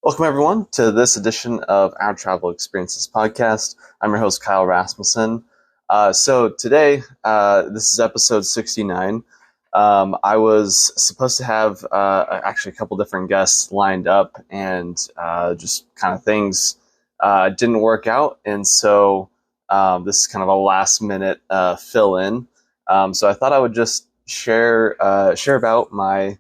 Welcome, everyone, to this edition of Our Travel Experiences podcast. I'm your host, Kyle Rasmussen. So today, this is episode 69. I was supposed to have actually a couple different guests lined up, and just kind of things didn't work out. And so this is kind of a last minute fill in. So I thought I would just share about my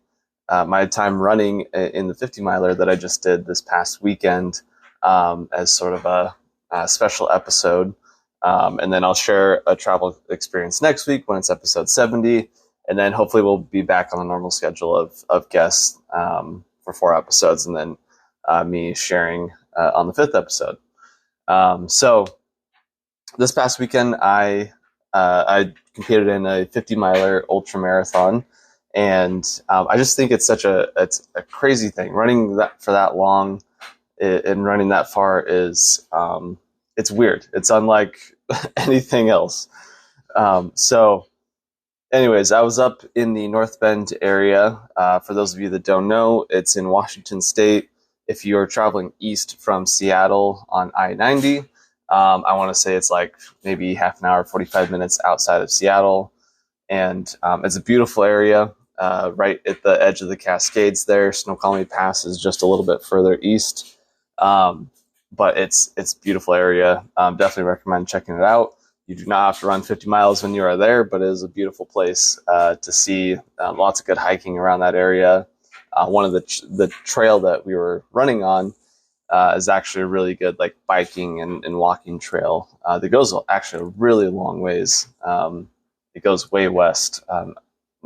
time running in the 50 miler that I just did this past weekend, as sort of a special episode. And then I'll share a travel experience next week when it's episode 70. And then hopefully we'll be back on the normal schedule of guests for 4 episodes, and then me sharing on the 5th episode. So this past weekend, I competed in a 50 miler ultra marathon. And I just think it's it's a crazy thing. Running that for that long and running that far is it's weird. It's unlike anything else. So, anyways, I was up in the North Bend area. For those of you that don't know, it's in Washington State. If you're traveling east from Seattle on I-90, I want to say it's like maybe half an hour, 45 minutes outside of Seattle. And it's a beautiful area. Right at the edge of the Cascades there. Snoqualmie Pass is just a little bit further east. But it's a beautiful area. Definitely recommend checking it out. You do not have to run 50 miles when you are there, but it is a beautiful place to see. Lots of good hiking around that area. One of the trail that we were running on is actually a really good like biking and walking trail that goes actually a really long ways. It goes way west.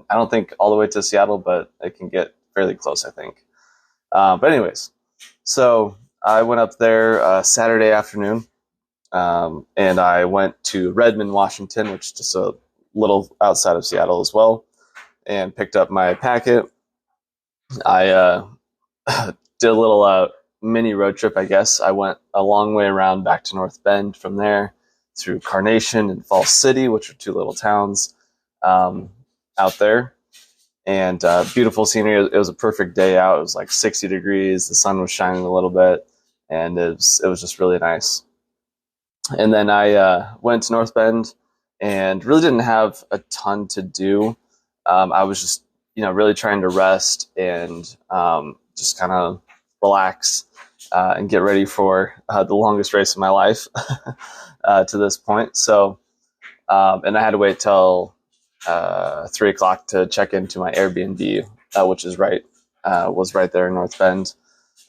I don't think all the way to Seattle, but it can get fairly close, I think. But anyways, so I went up there Saturday afternoon, and I went to Redmond, Washington, which is just a little outside of Seattle as well, and picked up my packet. I did a little mini road trip, I guess. I went a long way around back to North Bend from there, through Carnation and Falls City, which are 2 little towns out there, and beautiful scenery. It was a perfect day out. It was like 60 degrees. The sun was shining a little bit, and it was just really nice. And then I went to North Bend and really didn't have a ton to do. I was just, really trying to rest and just kind of relax and get ready for the longest race of my life to this point. So, and I had to wait till 3 o'clock to check into my Airbnb, which is was right there in North Bend.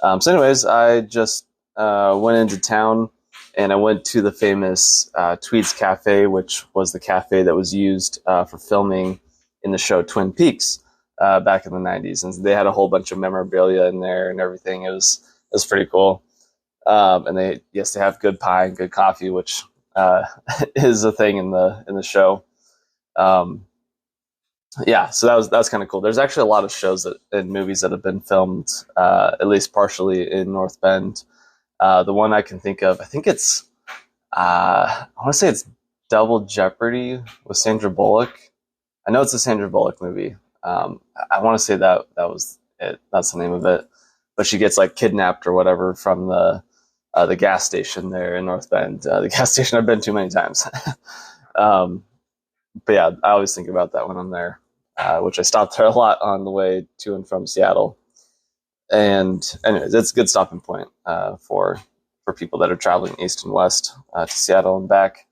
So anyways, I just went into town and I went to the famous Tweeds Cafe, which was the cafe that was used for filming in the show Twin Peaks back in the 90s. And they had a whole bunch of memorabilia in there and everything. It was pretty cool. And they have good pie and good coffee, which is a thing in the show. So that was kind of cool. There's actually a lot of shows and movies that have been filmed, at least partially, in North Bend. The one I can think of, I think it's, I want to say it's Double Jeopardy with Sandra Bullock. I know it's a Sandra Bullock movie. I want to say that was it. That's the name of it. But she gets like kidnapped or whatever from the gas station there in North Bend. The gas station I've been to many times. But yeah, I always think about that when I'm there, which I stopped there a lot on the way to and from Seattle. And anyways, it's a good stopping point for people that are traveling east and west to Seattle and back.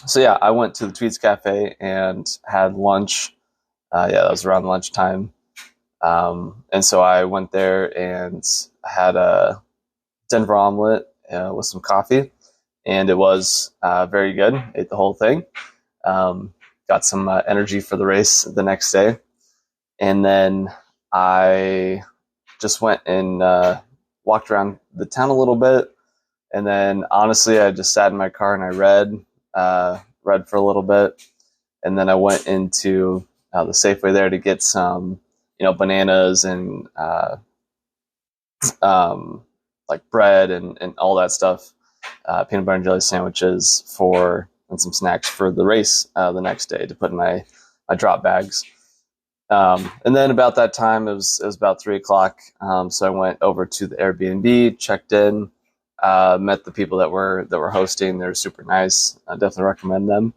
So yeah, I went to the Tweeds Cafe and had lunch. That was around lunchtime. And so I went there and had a Denver omelet with some coffee. And it was very good. Ate the whole thing. Got some energy for the race the next day. And then I just went and walked around the town a little bit. And then honestly, I just sat in my car and I read for a little bit. And then I went into the Safeway there to get some, bananas and like bread and all that stuff. Peanut butter and jelly sandwiches and some snacks for the race the next day to put in my drop bags. And then about that time, it was about 3 o'clock. So I went over to the Airbnb, checked in, met the people that were hosting. They're super nice. I definitely recommend them.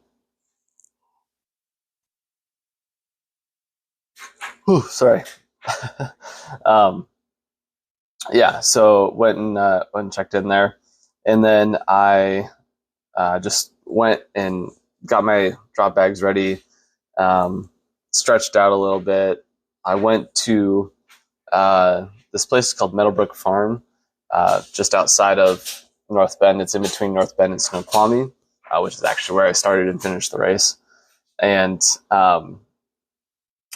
Whew, sorry. um, yeah, so went and checked in there, and then I just went and got my drop bags ready, stretched out a little bit. I went to this place called Meadowbrook Farm, just outside of North Bend. It's in between North Bend and Snoqualmie, which is actually where I started and finished the race. And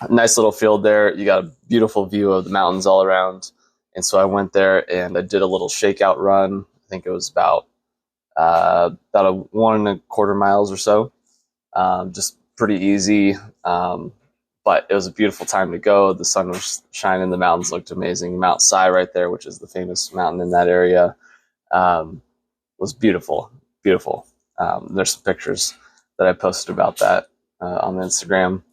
nice little field there. You got a beautiful view of the mountains all around. And so I went there and I did a little shakeout run. I think it was about a 1.25 miles or so. Just pretty easy. But it was a beautiful time to go. The sun was shining. The mountains looked amazing. Mount Si right there, which is the famous mountain in that area, was beautiful, beautiful. There's some pictures that I posted about that on Instagram.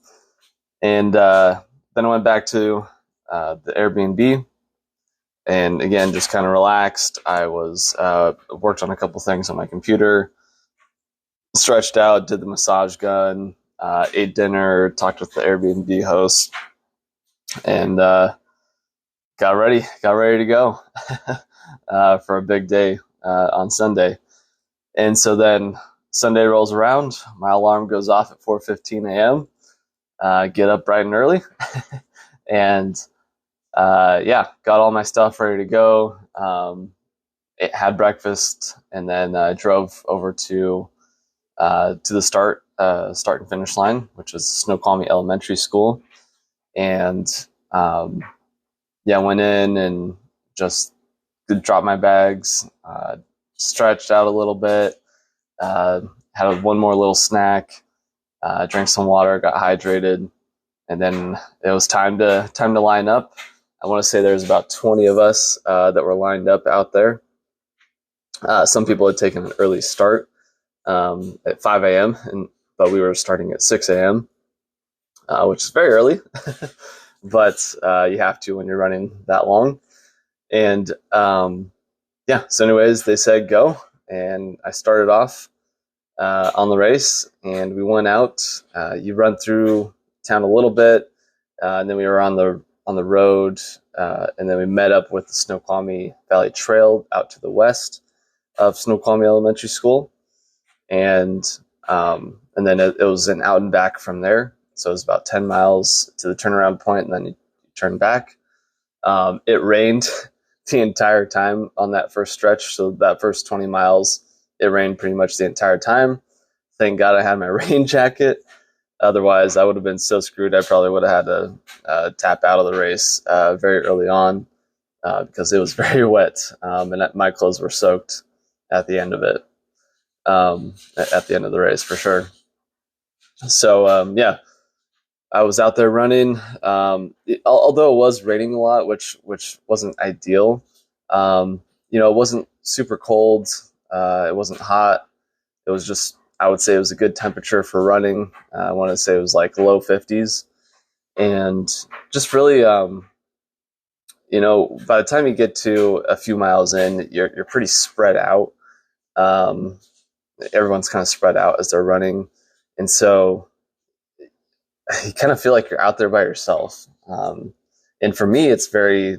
And then I went back to the Airbnb, and again, just kind of relaxed. I was worked on a couple things on my computer, stretched out, did the massage gun, ate dinner, talked with the Airbnb host, and got ready to go for a big day on Sunday. And so then Sunday rolls around, my alarm goes off at 4:15 a.m. Get up bright and early, and got all my stuff ready to go. Had breakfast, and then drove over to the start and finish line, which is Snoqualmie Elementary School, and went in and just dropped my bags, stretched out a little bit, had one more little snack, drank some water, got hydrated, and then it was time to line up. I want to say there's about 20 of us that were lined up out there. Some people had taken an early start at 5 a.m., but we were starting at 6 a.m., which is very early, but you have to when you're running that long. And so anyways, they said go, and I started off on the race, and we went out. You run through town a little bit, and then we were on the road, and then we met up with the Snoqualmie Valley Trail out to the west of Snoqualmie Elementary School, and then it was an out and back from there. So it was about 10 miles to the turnaround point, and then you turn back. It rained the entire time on that first stretch. So that first 20 miles, it rained pretty much the entire time. Thank God I had my rain jacket. Otherwise, I would have been so screwed. I probably would have had to tap out of the race very early on because it was very wet, and my clothes were soaked at the end of it, at the end of the race for sure. So I was out there running. Although it was raining a lot, which wasn't ideal. It wasn't super cold. It wasn't hot. It was just, I would say it was a good temperature for running. I want to say it was like low 50s, and just really, by the time you get to a few miles in, you're pretty spread out. Everyone's kind of spread out as they're running, and so you kind of feel like you're out there by yourself. And for me, it's very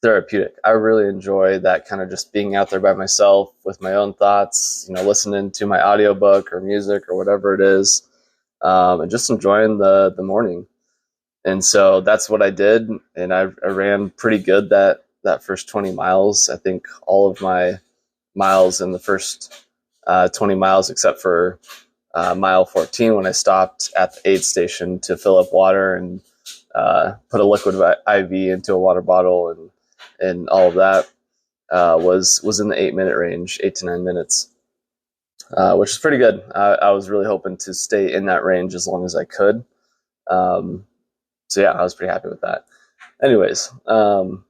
therapeutic. I really enjoy that kind of just being out there by myself with my own thoughts, listening to my audiobook or music or whatever it is, and just enjoying the morning. And so that's what I did. And I ran pretty good that first 20 miles. I think all of my miles in the first 20 miles, except for mile 14, when I stopped at the aid station to fill up water and put a liquid IV into a water bottle and all of that, was in the 8-minute range, 8 to 9 minutes, which is pretty good. I was really hoping to stay in that range as long as I could. So I was pretty happy with that. Anyways, so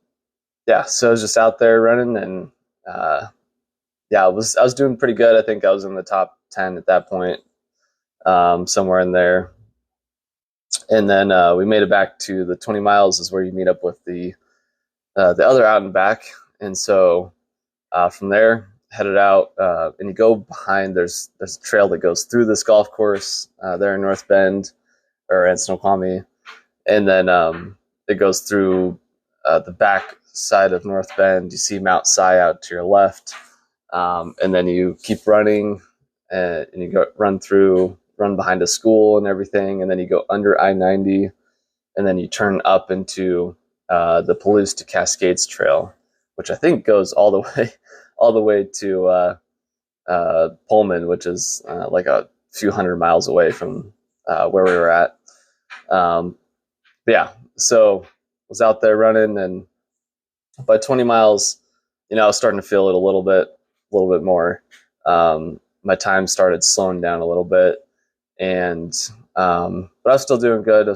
I was just out there running, and I was doing pretty good. I think I was in the top 10 at that point, somewhere in there. And then we made it back to the 20 miles is where you meet up with the other out and back. And so from there, headed out, and you go behind. There's a trail that goes through this golf course there in North Bend or in Snoqualmie, and then it goes through the back side of North Bend. You see Mount Si out to your left, and then you keep running, and you run behind a school and everything, and then you go under I-90, and then you turn up into the Palouse to Cascades Trail, which I think goes all the way to Pullman, which is like a few hundred miles away from where we were at. Yeah, so was out there running, and by 20 miles, I was starting to feel it a little bit more. My time started slowing down a little bit, and but I was still doing good. I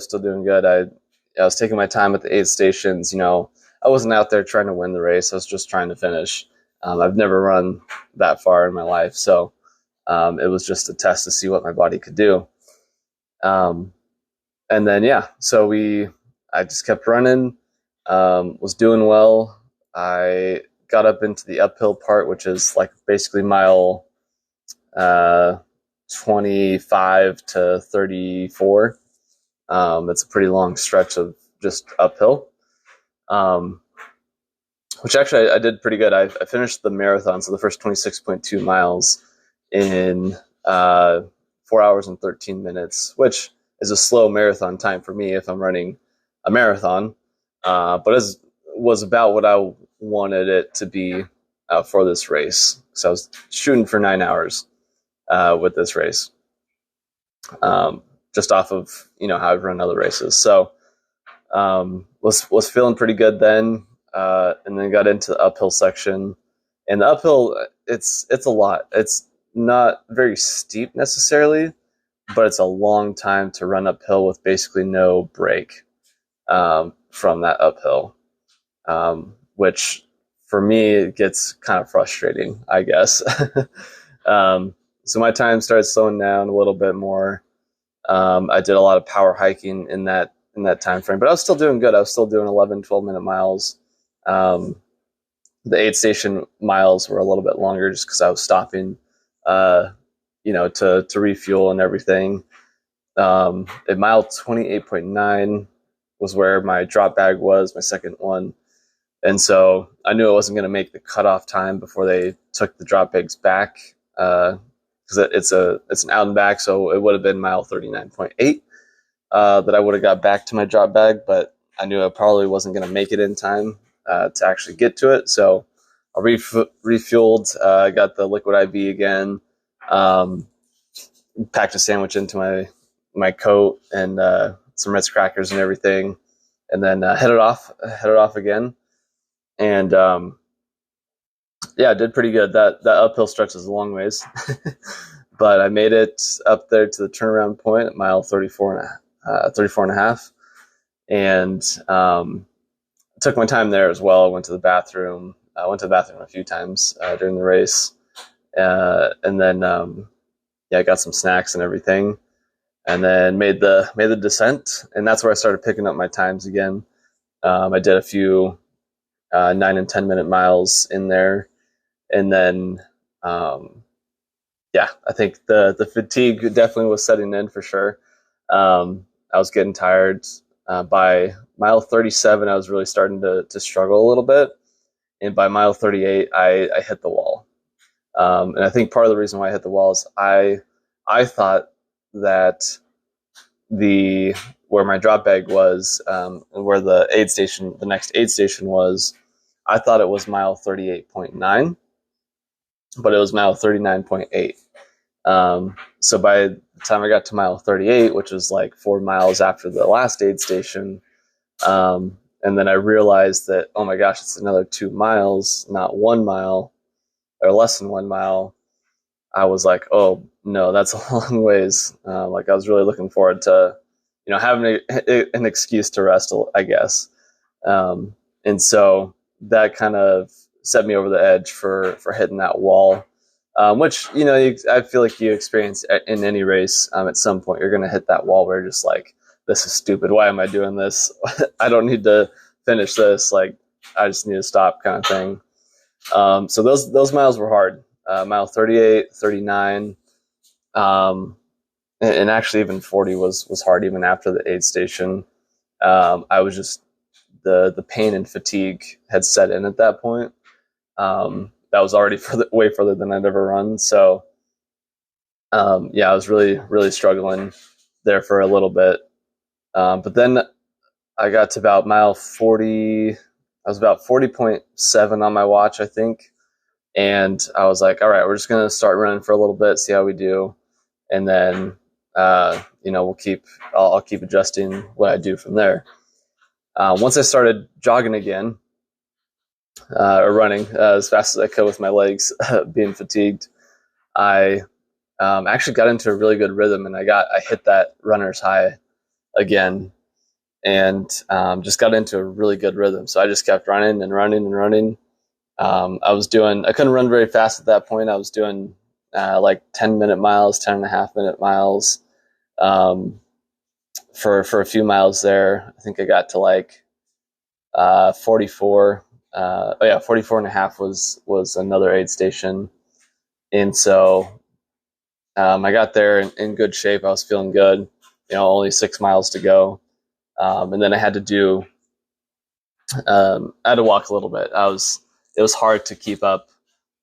was taking my time at the aid stations. I wasn't out there trying to win the race. I was just trying to finish. I've never run that far in my life, so it was just a test to see what my body could do. And then, so I just kept running, was doing well. I got up into the uphill part, which is like basically mile 25 to 34. It's a pretty long stretch of just uphill, which actually I did pretty good. I finished the marathon, so the first 26.2 miles in 4 hours and 13 minutes, which is a slow marathon time for me if I'm running a marathon, but it was about what I wanted it to be for this race. So I was shooting for 9 hours with this race, just off of how I've run other races. So was feeling pretty good then, and then got into the uphill section. And the uphill, it's a lot. It's not very steep necessarily, but it's a long time to run uphill with basically no break from that uphill, which for me it gets kind of frustrating, I guess. So my time started slowing down a little bit more. I did a lot of power hiking in that time frame, but I was still doing good. I was still doing 11, 12-minute miles. The aid station miles were a little bit longer just because I was stopping to refuel and everything. At mile 28.9 was where my drop bag was, my second one. And so I knew I wasn't going to make the cutoff time before they took the drop bags back, because it's an out and back. So it would have been mile 39.8 that I would have got back to my drop bag, but I knew I probably wasn't going to make it in time to actually get to it. So I refueled, got the liquid IV again, packed a sandwich into my coat and some Ritz crackers and everything, and then headed off again. And I did pretty good. That uphill stretch is a long ways, but I made it up there to the turnaround point at mile 34 and a half, and took my time there as well. I went to the bathroom. I went to the bathroom a few times during the race, and then I got some snacks and everything, and then made the descent, and that's where I started picking up my times again. I did a few 9 and 10-minute miles in there, and then I think the fatigue definitely was setting in for sure. I was getting tired. By mile 37, I was really starting to struggle a little bit, and by mile 38, I hit the wall. And I think part of the reason why I hit the wall is I thought that where my drop bag was, where the next aid station was, I thought it was mile 38.9, but it was mile 39.8. So by the time I got to mile 38, which was like 4 miles after the last aid station, and then I realized that, oh my gosh, it's another 2 miles, not 1 mile, or less than 1 mile. I was like, oh no, that's a long ways. Like I was really looking forward to, having an excuse to rest, I guess. And so that kind of set me over the edge for hitting that wall, which, I feel like you experience in any race. At some point, you're going to hit that wall where you're just like, this is stupid. Why am I doing this? I don't need to finish this. Like, I just need to stop, kind of thing. So those miles were hard. Mile 38, 39, and actually even 40 was hard even after the aid station. I was just, the pain and fatigue had set in at that point. That was already way further than I'd ever run. So yeah, I was really, really struggling there for a little bit. But then I got to about mile 40. I was about 40.7 on my watch, I think. And I was like, all right, we're just going to start running for a little bit, see how we do. And then, I'll keep adjusting what I do from there. Once I started jogging again, or running as fast as I could with my legs being fatigued, I actually got into a really good rhythm, and I hit that runner's high again, and just got into a really good rhythm. So I just kept running and running and running. I couldn't run very fast at that point. I was doing like 10-minute miles, 10.5-minute miles. For a few miles there, I think I got to like 44. 44 and a half was another aid station. And so I got there in good shape. I was feeling good, only 6 miles to go. And then I had to walk a little bit. It was hard to keep up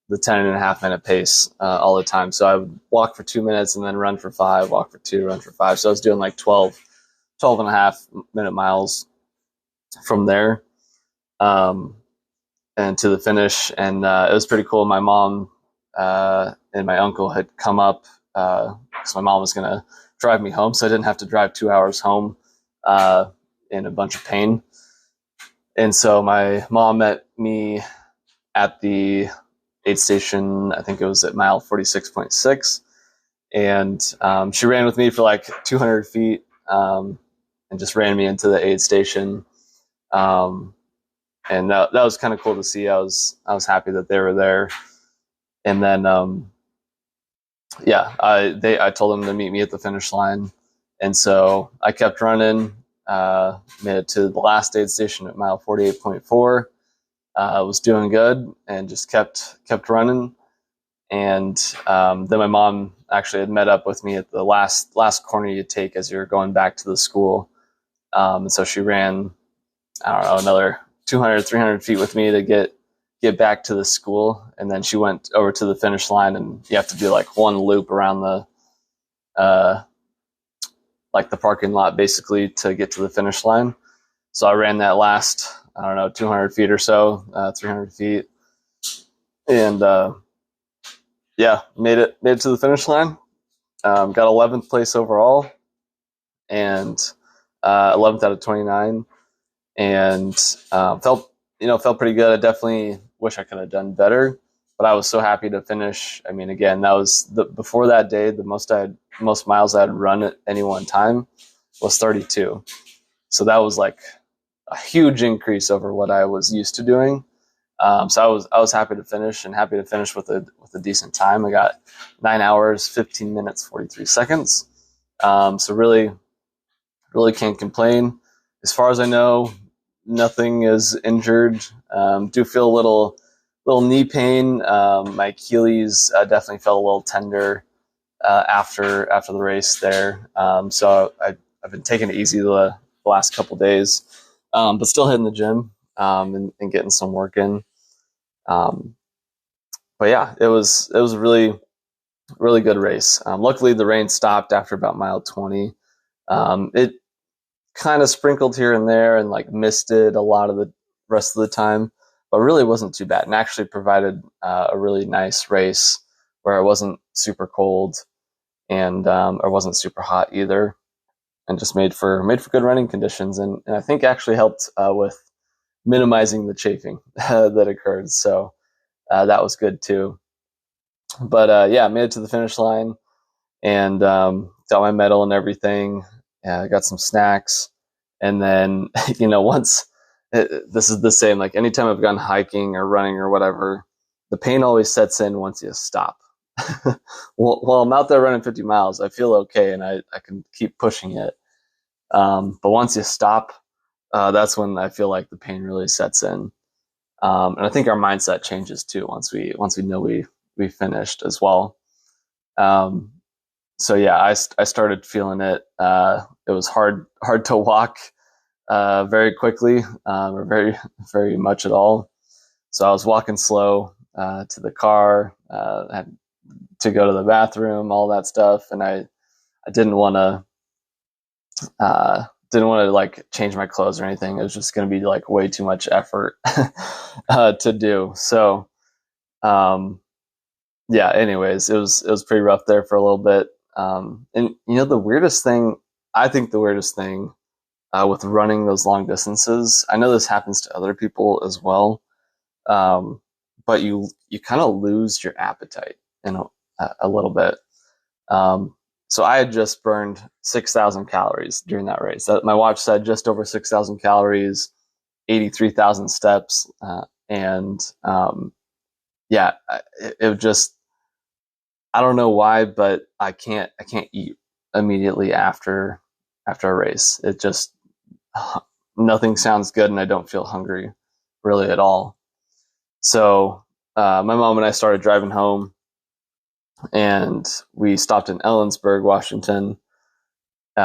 the 10.5-minute pace all the time. So I would walk for 2 minutes and then run for 5, walk for 2, run for 5. So I was doing like 12.5-minute miles from there and to the finish. And it was pretty cool. My mom and my uncle had come up because my mom was going to drive me home, so I didn't have to drive 2 hours home in a bunch of pain. And so my mom met me at the aid station. I think it was at mile 46.6. And she ran with me for like 200 feet and just ran me into the aid station. And that was kind of cool to see. I was happy that they were there. And then, I told them to meet me at the finish line. And so I kept running, made it to the last aid station at mile 48.4. Was doing good and just kept running. And then my mom actually had met up with me at the last corner you take as you're going back to the school. And so she ran, I don't know, another 200, 300 feet with me to get back to the school. And then she went over to the finish line, and you have to do like one loop around the parking lot basically to get to the finish line. So I ran that last, 200 feet or so, 300 feet. And made it to the finish line. Got 11th place overall and 11th out of 29. And felt pretty good. I definitely wish I could have done better, but I was so happy to finish. I mean, again, that was before that day, the most miles I had run at any one time was 32. So that was like a huge increase over what I was used to doing. So I was happy to finish, and happy to finish with a decent time. I got 9 hours, 15 minutes, 43 seconds. So really, really can't complain. As far as I know, nothing is injured. Do feel a little knee pain. My Achilles definitely felt a little tender after the race there. So I've been taking it easy the last couple days, but still hitting the gym and getting some work in. But yeah, it was a really, really good race. Luckily, the rain stopped after about mile 20. It kind of sprinkled here and there and like misted a lot of the rest of the time, but really wasn't too bad, and actually provided a really nice race where it wasn't super cold and or wasn't super hot either, and just made for good running conditions, and I think actually helped with minimizing the chafing that occurred. So that was good too. But I made it to the finish line and got my medal and everything. I got some snacks, and then once this is the same. Like anytime I've gone hiking or running or whatever, the pain always sets in once you stop. While I'm out there running 50 miles, I feel okay and I can keep pushing it. But once you stop, that's when I feel like the pain really sets in. And I think our mindset changes too once we know we finished as well. Um, so yeah, I started feeling it. It was hard to walk very quickly, or very much at all. So I was walking slow to the car, had to go to the bathroom, all that stuff, and I didn't want to like change my clothes or anything. It was just going to be like way too much effort to do. So um, yeah. Anyways, it was pretty rough there for a little bit. And the weirdest thing, I think the weirdest thing with running those long distances, I know this happens to other people as well, um, but you kind of lose your appetite in a little bit. Um, so I had just burned 6,000 calories during that race. My watch said just over 6,000 calories, 83,000 steps, and yeah, it just, I don't know why, but I can't eat immediately after a race. It just, nothing sounds good, and I don't feel hungry really at all. So my mom and I started driving home, and we stopped in Ellensburg, Washington,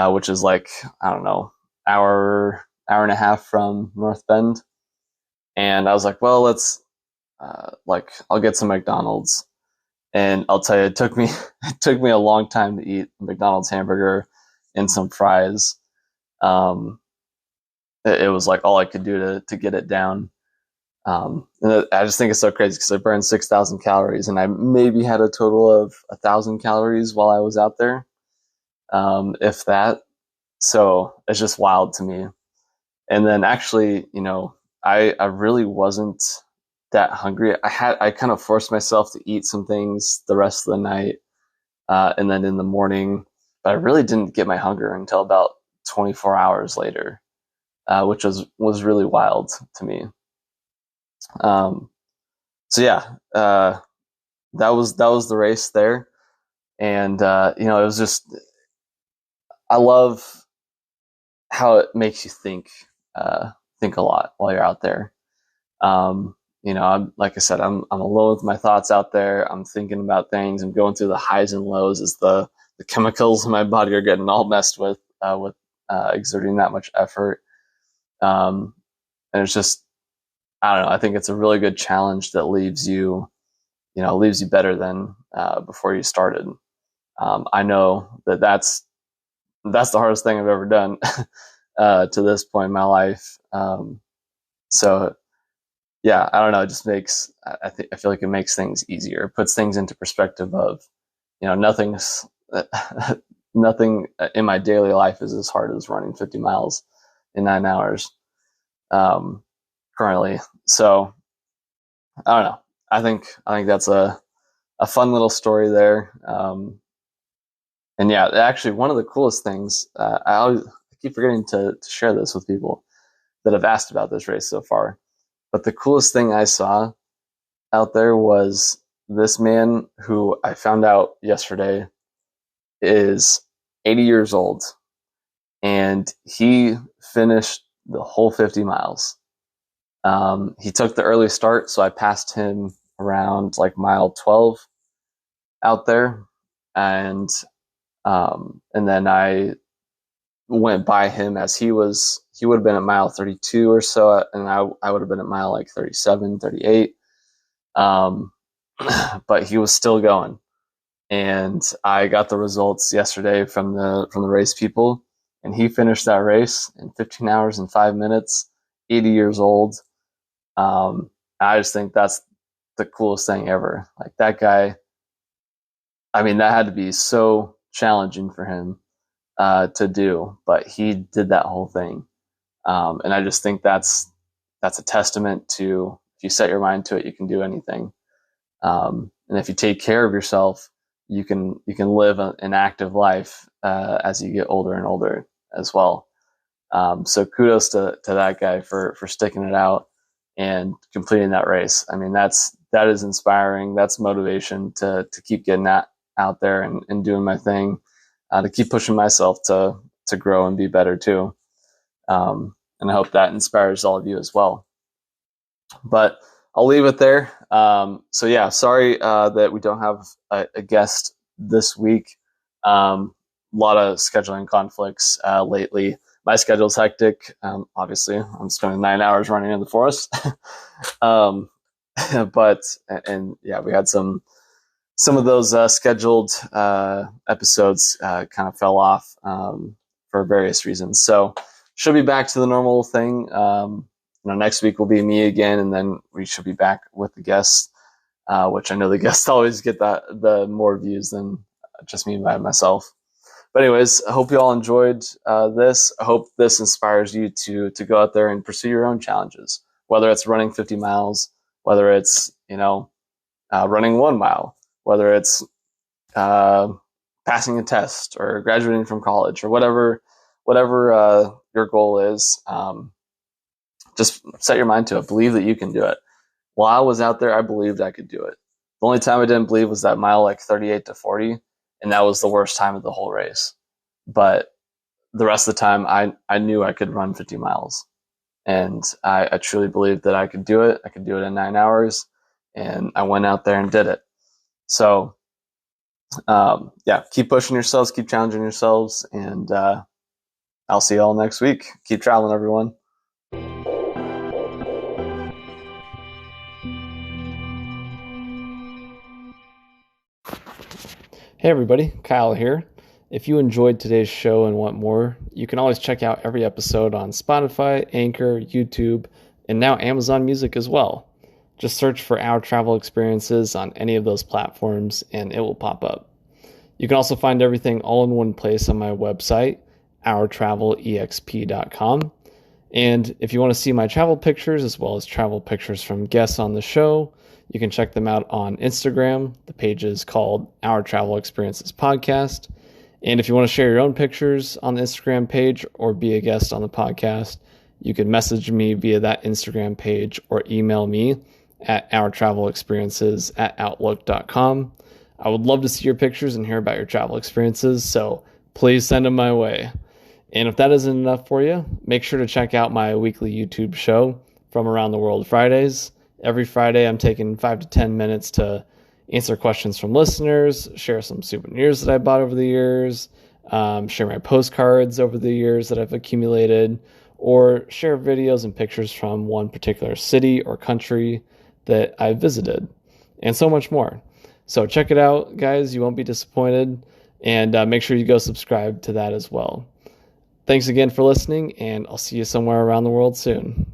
which is like, I don't know, hour and a half from North Bend. And I was like, well, let's like, I'll get some McDonald's. And I'll tell you, it took me a long time to eat a McDonald's hamburger and some fries. Um, it was like all I could do to get it down. And I just think it's so crazy because I burned 6,000 calories, and I maybe had a total of 1,000 calories while I was out there, if that. So it's just wild to me. And then actually, I really wasn't that hungry. I kind of forced myself to eat some things the rest of the night, and then in the morning, but I really didn't get my hunger until about 24 hours later, which was really wild to me. Um, so yeah, that was the race there, and it was just, I love how it makes you think a lot while you're out there. I'm like I said, I'm alone with my thoughts out there. I'm thinking about things. I'm going through the highs and lows as the chemicals in my body are getting all messed with exerting that much effort. And it's just, I don't know. I think it's a really good challenge that leaves you better than before you started. I know that's the hardest thing I've ever done to this point in my life. So yeah, I don't know. It just makes, I feel like it makes things easier. It puts things into perspective of, nothing's, nothing in my daily life is as hard as running 50 miles in 9 hours, currently. So I don't know. I think that's a fun little story there. And yeah, actually one of the coolest things, I keep forgetting to share this with people that have asked about this race so far. But the coolest thing I saw out there was this man who I found out yesterday is 80 years old, and he finished the whole 50 miles. He took the early start, so I passed him around like mile 12 out there, and then I went by him as he would have been at mile 32 or so, and I would have been at mile like 37, 38. But he was still going, and I got the results yesterday from the race people, and he finished that race in 15 hours and 5 minutes, 80 years old. I just think that's the coolest thing ever. Like that guy, I mean, that had to be so challenging for him to do, but he did that whole thing. And I just think that's a testament to, if you set your mind to it, you can do anything. And if you take care of yourself, you can live an active life as you get older and older as well. So kudos to that guy for sticking it out and completing that race. I mean, that is inspiring. That's motivation to keep getting that out there and doing my thing, to keep pushing myself to grow and be better too. And I hope that inspires all of you as well. But I'll leave it there. So yeah, sorry that we don't have a guest this week. A lot of scheduling conflicts lately. My schedule's hectic. Obviously, I'm spending 9 hours running in the forest. But yeah, we had some of those scheduled episodes kind of fell off for various reasons. So should be back to the normal thing. Next week will be me again, and then we should be back with the guests, which I know the guests always get the more views than just me by myself. But anyways, I hope you all enjoyed this. I hope this inspires you to go out there and pursue your own challenges, whether it's running 50 miles, whether it's running 1 mile, whether it's passing a test or graduating from college or whatever your goal is. Just set your mind to it. Believe that you can do it. While I was out there, I believed I could do it. The only time I didn't believe was that mile 38 to 40, and that was the worst time of the whole race. But the rest of the time, I knew I could run 50 miles. And I truly believed that I could do it. I could do it in 9 hours. And I went out there and did it. So, yeah, keep pushing yourselves, keep challenging yourselves, and I'll see you all next week. Keep traveling, everyone. Hey everybody, Kyle here. If you enjoyed today's show and want more, you can always check out every episode on Spotify, Anchor, YouTube, and now Amazon Music as well. Just search for Our Travel Experiences on any of those platforms and it will pop up. You can also find everything all in one place on my website, ourtravelexp.com. And if you want to see my travel pictures as well as travel pictures from guests on the show, you can check them out on Instagram. The page is called Our Travel Experiences Podcast. And if you want to share your own pictures on the Instagram page or be a guest on the podcast, you can message me via that Instagram page or email me at ourtravelexperiences@outlook.com. I would love to see your pictures and hear about your travel experiences, so please send them my way. And if that isn't enough for you, make sure to check out my weekly YouTube show, From Around the World Fridays. Every Friday, I'm taking 5 to 10 minutes to answer questions from listeners, share some souvenirs that I bought over the years, share my postcards over the years that I've accumulated, or share videos and pictures from one particular city or country that I visited, and so much more. So check it out, guys. You won't be disappointed, and make sure you go subscribe to that as well. Thanks again for listening, and I'll see you somewhere around the world soon.